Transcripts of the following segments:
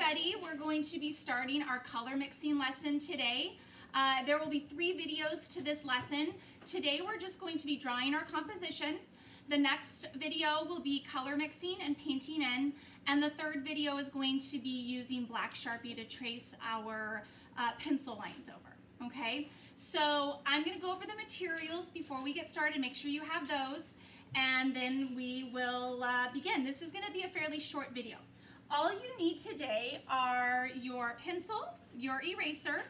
everybody. We're going to be starting our color mixing lesson today. There will be 3 videos to this lesson. Today we're just going to be drawing our composition. The next video will be color mixing and painting in. And the third video is going to be using black Sharpie to trace our pencil lines over, okay? So I'm gonna go over the materials before we get started. Make sure you have those, and then we will begin. This is gonna be a fairly short video. All you need today are your pencil, your eraser,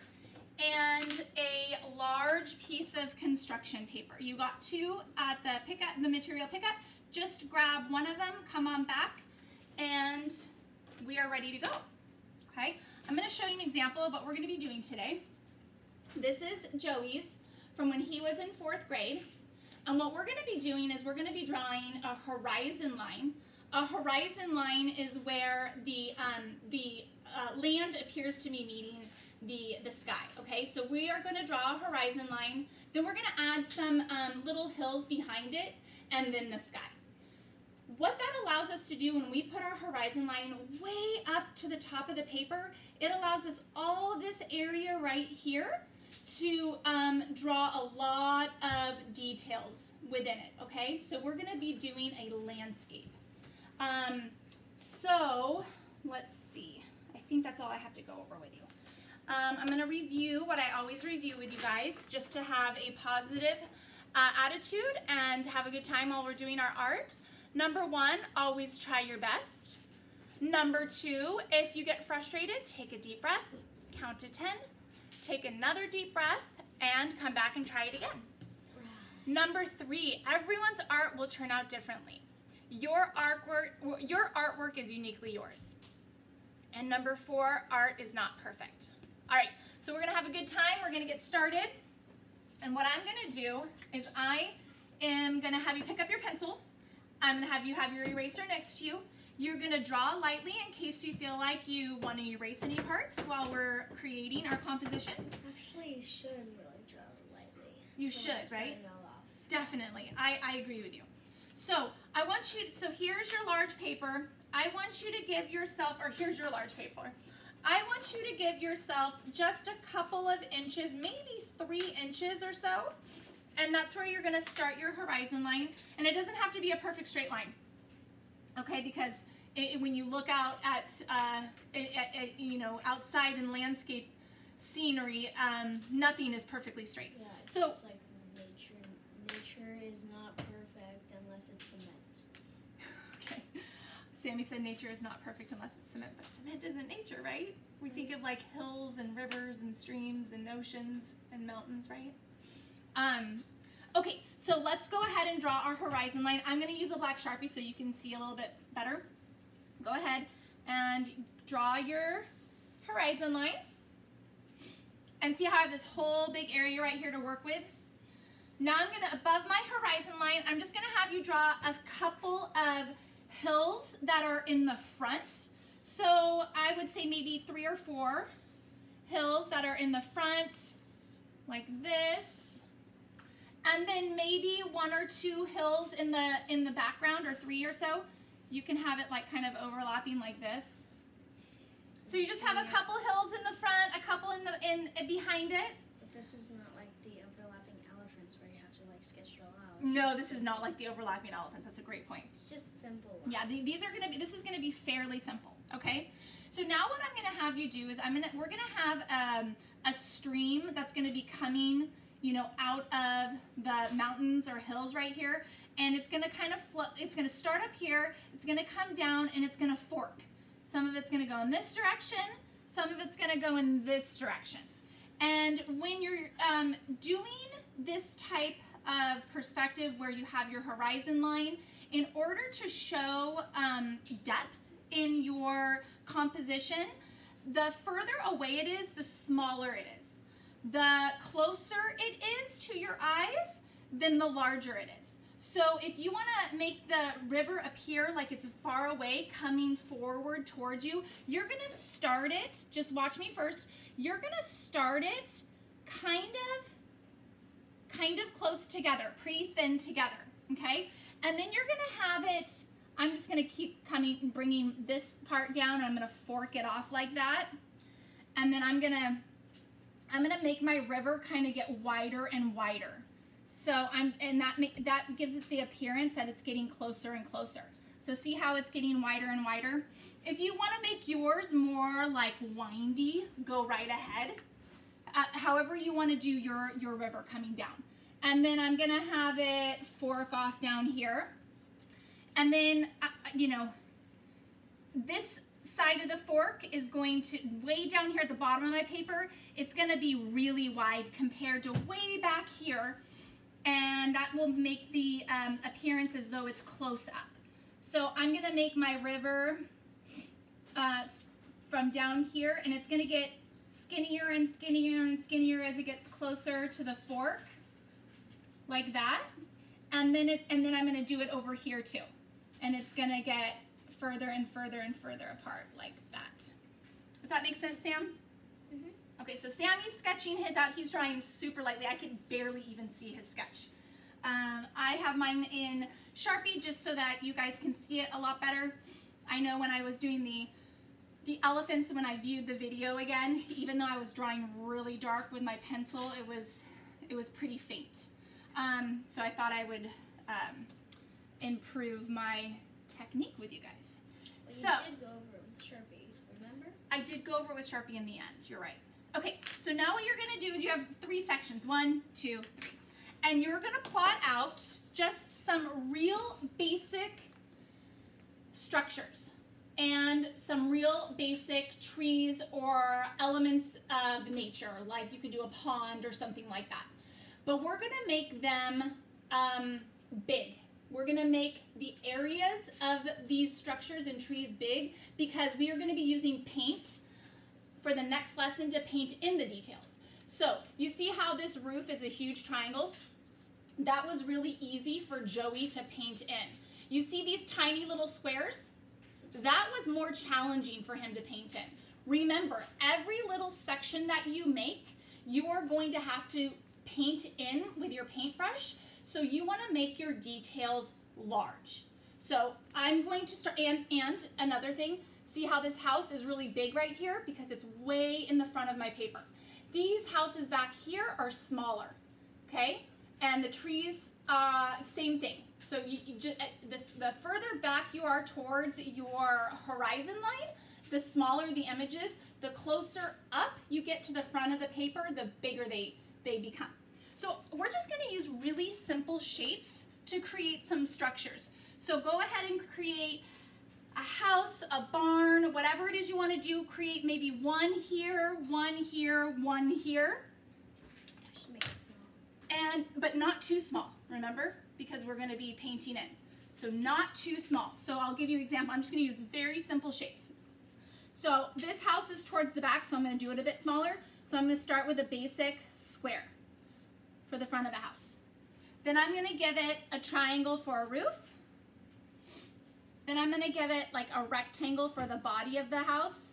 and a large piece of construction paper. You got 2 at the material pickup. Just grab one of them, come on back, and we are ready to go, okay? I'm gonna show you an example of what we're gonna be doing today. This is Joey's from when he was in 4th grade. And what we're gonna be doing is we're gonna be drawing a horizon line. A horizon line is where the land appears to be meeting the sky, okay? So we are gonna draw a horizon line, then we're gonna add some little hills behind it, and then the sky. What that allows us to do when we put our horizon line way up to the top of the paper, it allows us all this area right here to draw a lot of details within it, okay? So we're gonna be doing a landscape. So let's see. I think that's all I have to go over with you. I'm gonna review what I always review with you guys, just to have a positive attitude and have a good time while we're doing our art. Number 1, always try your best. Number 2, if you get frustrated, take a deep breath, count to 10, take another deep breath, and come back and try it again. Number 3, everyone's art will turn out differently. Your artwork is uniquely yours. And number 4, art is not perfect. All right, so we're gonna have a good time. We're gonna get started. And what I'm gonna do is I am gonna have you pick up your pencil. I'm gonna have you have your eraser next to you. You're gonna draw lightly in case you feel like you want to erase any parts while we're creating our composition. Actually, you shouldn't really draw lightly. You should, right? Definitely, I agree with you. So I want you, so here's your large paper. I want you to give yourself, or here's your large paper. I want you to give yourself just a couple of inches, maybe 3 inches or so. And that's where you're gonna start your horizon line. And it doesn't have to be a perfect straight line, okay? Because when you look out at you know, outside in landscape scenery, nothing is perfectly straight. Yeah, it's so like nature. Nature is not perfect unless it's cement. okay, Sammy said nature is not perfect unless it's cement, but cement isn't nature, right? We think of like hills and rivers and streams and oceans and mountains, right? Okay, so let's go ahead and draw our horizon line. I'm going to use a black Sharpie so you can see a little bit better. Go ahead and draw your horizon line. And see how I have this whole big area right here to work with? Now I'm going to, above my horizon line, I'm just going to have you draw a couple of hills that are in the front. So I would say maybe 3 or 4 hills that are in the front, like this. And then maybe 1 or 2 hills in the background, or 3 or so. You can have it like kind of overlapping like this. So you just have a couple hills in the front, a couple in behind it. But this is not like the overlapping elephants where you have to like sketch it all out. No, this is not like the overlapping elephants. That's a great point. It's just simple. Yeah, these are gonna be. This is gonna be fairly simple. Okay. So now what I'm gonna have you do is we're gonna have a stream that's gonna be coming, you know, out of the mountains or hills right here, and it's gonna kind of it's gonna start up here, it's gonna come down, and it's gonna fork. Some of it's gonna go in this direction, some of it's gonna go in this direction. And when you're doing this type of perspective where you have your horizon line, in order to show depth in your composition, the further away it is, the smaller it is. The closer it is to your eyes, then the larger it is. So if you want to make the river appear like it's far away, coming forward towards you, you're going to start it, just watch me first, you're going to start it kind of close together, pretty thin together, okay? And then you're going to have it I'm just gonna keep bringing this part down, and I'm gonna fork it off like that. And then I'm gonna make my river kind of get wider and wider. So that gives it the appearance that it's getting closer and closer. So see how it's getting wider and wider? If you want to make yours more like windy, go right ahead. However you want to do your river coming down. And then I'm going to have it fork off down here. And then, you know, this side of the fork is going to, way down here at the bottom of my paper, it's going to be really wide compared to way back here. And that will make the appearance as though it's close up. So I'm going to make my river from down here, and it's going to get skinnier and skinnier and skinnier as it gets closer to the fork, like that. And then I'm going to do it over here too, and it's going to get further and further and further apart like that. Does that make sense, Sam? Mm-hmm. Okay, so Sammy's sketching his out. He's drawing super lightly. I can barely even see his sketch. I have mine in Sharpie just so that you guys can see it a lot better. I know when I was doing the elephants, when I viewed the video again, even though I was drawing really dark with my pencil, it was pretty faint. So I thought I would improve my technique with you guys. Well, you did go over it with Sharpie, remember? I did go over it with Sharpie in the end, you're right. Okay, so now what you're going to do is you have 3 sections, 1, 2, 3. And you're going to plot out just some real basic structures and some real basic trees or elements of nature, like you could do a pond or something like that. But we're going to make them big. We're going to make the areas of these structures and trees big because we are going to be using paint for the next lesson to paint in the details. So you see how this roof is a huge triangle? That was really easy for Joey to paint in. You see these tiny little squares? That was more challenging for him to paint in. Remember, every little section that you make, you are going to have to paint in with your paintbrush. So you want to make your details large. So I'm going to start, and another thing, see how this house is really big right here because it's way in the front of my paper. These houses back here are smaller, okay? And the trees, same thing. So the further back you are towards your horizon line, the smaller the images. The closer up you get to the front of the paper, the bigger they become. So we're just going to use really simple shapes to create some structures. So go ahead and create a house, a barn, whatever it is you want to do. Create maybe one here, one here, one here. Just make it small. But not too small, remember? Because we're going to be painting in. So not too small. So I'll give you an example. I'm just going to use very simple shapes. So this house is towards the back, so I'm going to do it a bit smaller. So I'm going to start with a basic square for the front of the house. Then I'm going to give it a triangle for a roof. Then I'm going to give it like a rectangle for the body of the house,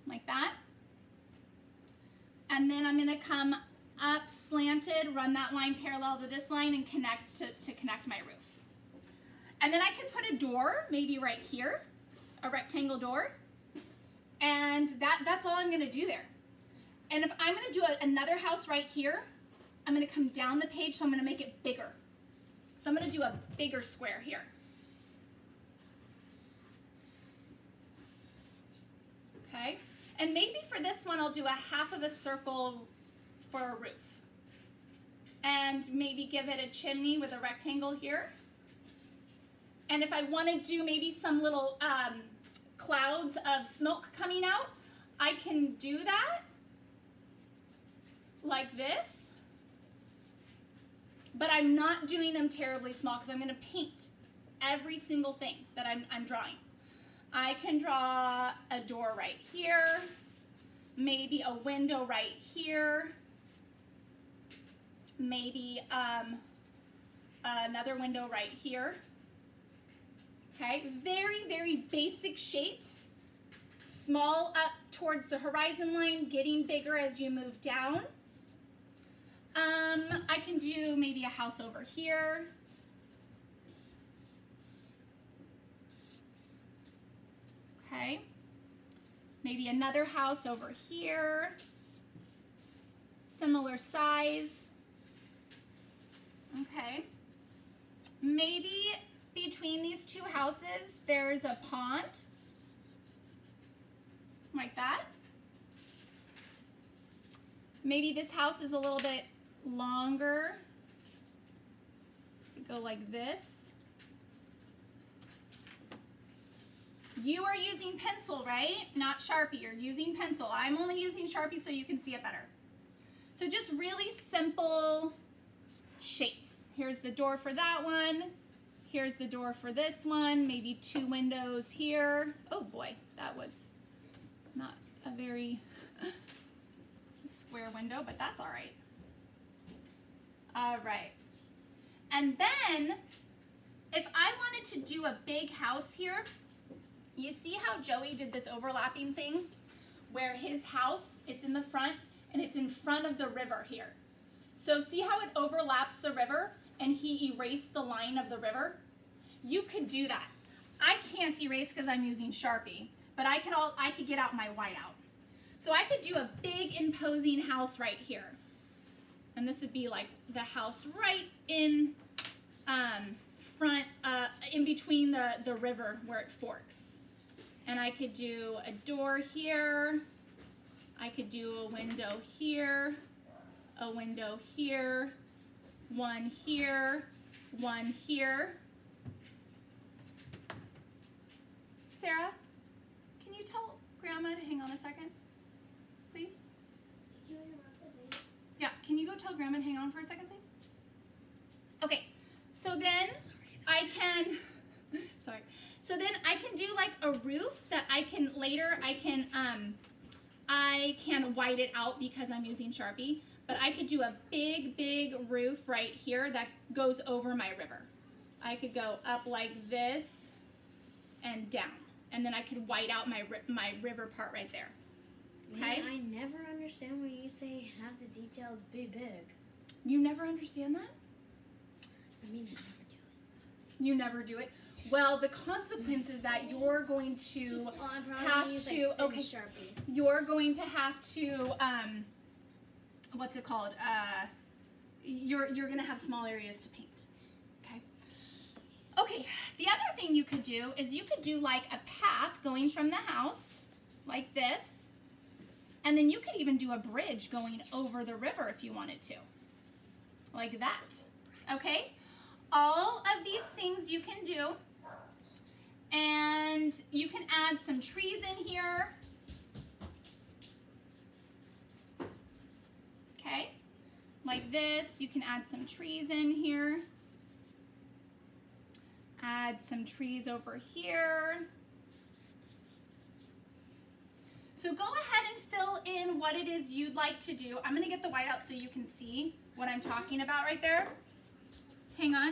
like that. And then I'm going to come up slanted, run that line parallel to this line, and connect to connect my roof. And then I could put a door, maybe right here, a rectangle door. And that's all I'm going to do there. And if I'm going to do another house right here, I'm going to come down the page, so I'm going to make it bigger. So I'm going to do a bigger square here. Okay, and maybe for this one I'll do a half of a circle for a roof. And maybe give it a chimney with a rectangle here. And if I want to do maybe some little clouds of smoke coming out, I can do that like this. But I'm not doing them terribly small because I'm going to paint every single thing that I'm drawing. I can draw a door right here, maybe a window right here, maybe another window right here. Okay, very, very basic shapes. Small up towards the horizon line, getting bigger as you move down. I can do maybe a house over here. Okay. Maybe another house over here. Similar size. Okay. Maybe between these two houses, there's a pond. Like that. Maybe this house is a little bit longer. Go like this. You are using pencil, right? Not Sharpie. You're using pencil. I'm only using Sharpie so you can see it better. So just really simple shapes. Here's the door for that one. Here's the door for this one. Maybe 2 windows here. Oh boy, that was not a very square window, but that's all right. All right. And then, if I wanted to do a big house here, you see how Joey did this overlapping thing? Where his house, it's in the front, and it's in front of the river here. So see how it overlaps the river, and he erased the line of the river? You could do that. I can't erase because I'm using Sharpie, but I could get out my whiteout. So I could do a big imposing house right here. And this would be like the house right in front, in between the river where it forks. And I could do a door here. I could do a window here, a window here, one here, one here. Sarah, can you tell Grandma to hang on a second, please? Yeah, can you go tell Grandma to hang on for a second, please? Okay, so then I can, sorry. So then I can do like a roof that I can later, I can white it out because I'm using Sharpie, but I could do a big, big roof right here that goes over my river. I could go up like this and down, and then I could white out my river part right there. Okay? Man, I never understand when you say have the details be big. You never understand that? I mean, I never do it. You never do it? Well, the consequence is that you're going to you're going to have to, what's it called? You're going to have small areas to paint. Okay? Okay, the other thing you could do is you could do like a path going from the house, like this, and then you could even do a bridge going over the river if you wanted to, like that. Okay? All of these things you can do. And you can add some trees in here. Okay, like this. You can add some trees in here. Add some trees over here. So go ahead and fill in what it is you'd like to do. I'm going to get the white out so you can see what I'm talking about right there. Hang on.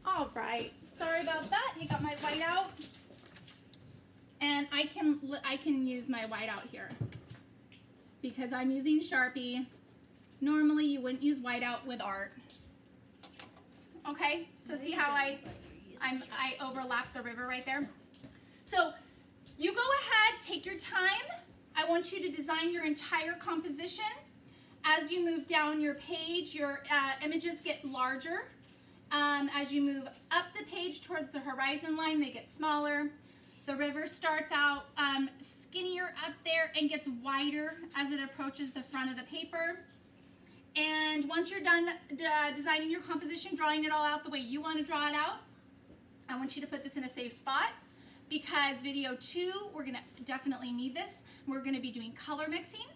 All right, sorry about that. I got my white out, and I can use my white out here because I'm using Sharpie. Normally, you wouldn't use white out with art. Okay, so see how I overlap the river right there. So you go ahead, take your time. I want you to design your entire composition. As you move down your page, your images get larger. As you move up the page towards the horizon line, they get smaller. The river starts out skinnier up there and gets wider as it approaches the front of the paper. And once you're done designing your composition, drawing it all out the way you want to draw it out, I want you to put this in a safe spot because video 2, we're going to definitely need this. We're going to be doing color mixing,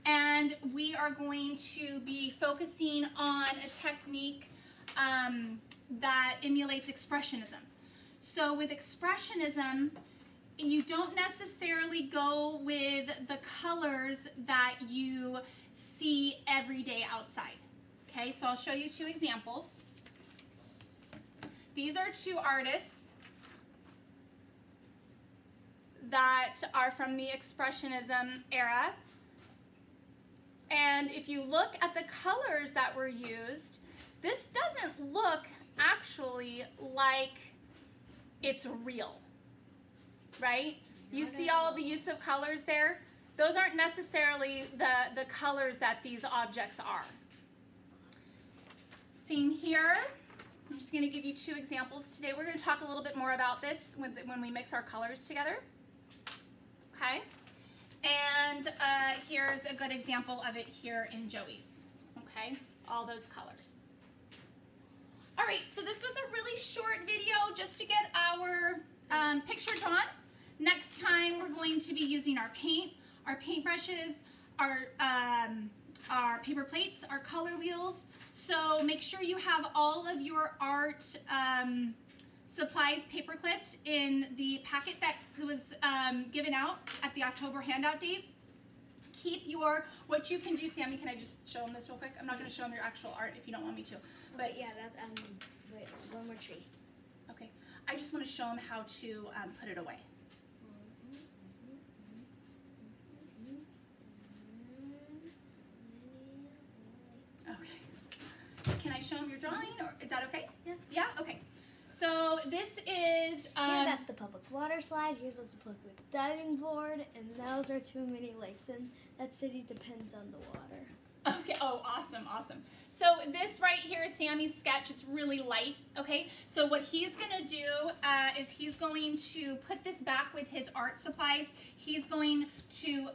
and we are going to be focusing on a technique that emulates Expressionism. So with Expressionism, you don't necessarily go with the colors that you see every day outside. Okay, so I'll show you 2 examples. These are 2 artists that are from the Expressionism era. And if you look at the colors that were used, this doesn't look actually like it's real, right? You see all the use of colors there? Those aren't necessarily the colors that these objects are. Same here. I'm just going to give you two examples today. We're going to talk a little bit more about this when we mix our colors together. Okay? And here's a good example of it here in Joey's. Okay? All those colors. All right, so this was a really short video just to get our picture drawn. Next time we're going to be using our paint, our paintbrushes, our paper plates, our color wheels. So make sure you have all of your art supplies paper clipped in the packet that was given out at the October handout date. Keep what you can do. Sammy, can I just show them this real quick? I'm not going to show them your actual art if you don't want me to. But yeah, that wait, one more tree. Okay, I just want to show them how to put it away. Okay. Can I show them your drawing, or is that okay? Yeah. Yeah. Okay. So this is. Here, that's the public water slide. Here's the public diving board, and those are 2 mini lakes, and that city depends on the water. Okay. Oh, awesome, awesome. So this right here is Sammy's sketch. It's really light. Okay. So what he's gonna do is he's going to put this back with his art supplies. He's going to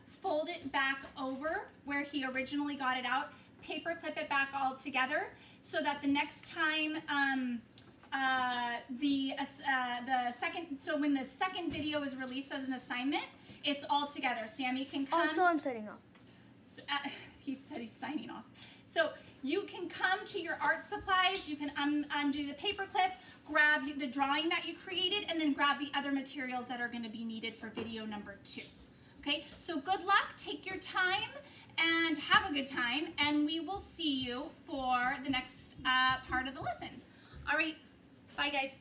fold it back over where he originally got it out. Paper clip it back all together so that the next time when the second video is released as an assignment, it's all together. Sammy can come. Also, I'm signing off. He said he's signing off. So you can come to your art supplies, you can undo the paper clip, grab the drawing that you created, and then grab the other materials that are going to be needed for video number 2. Okay, so good luck, take your time, and have a good time, and we will see you for the next part of the lesson. All right, bye guys.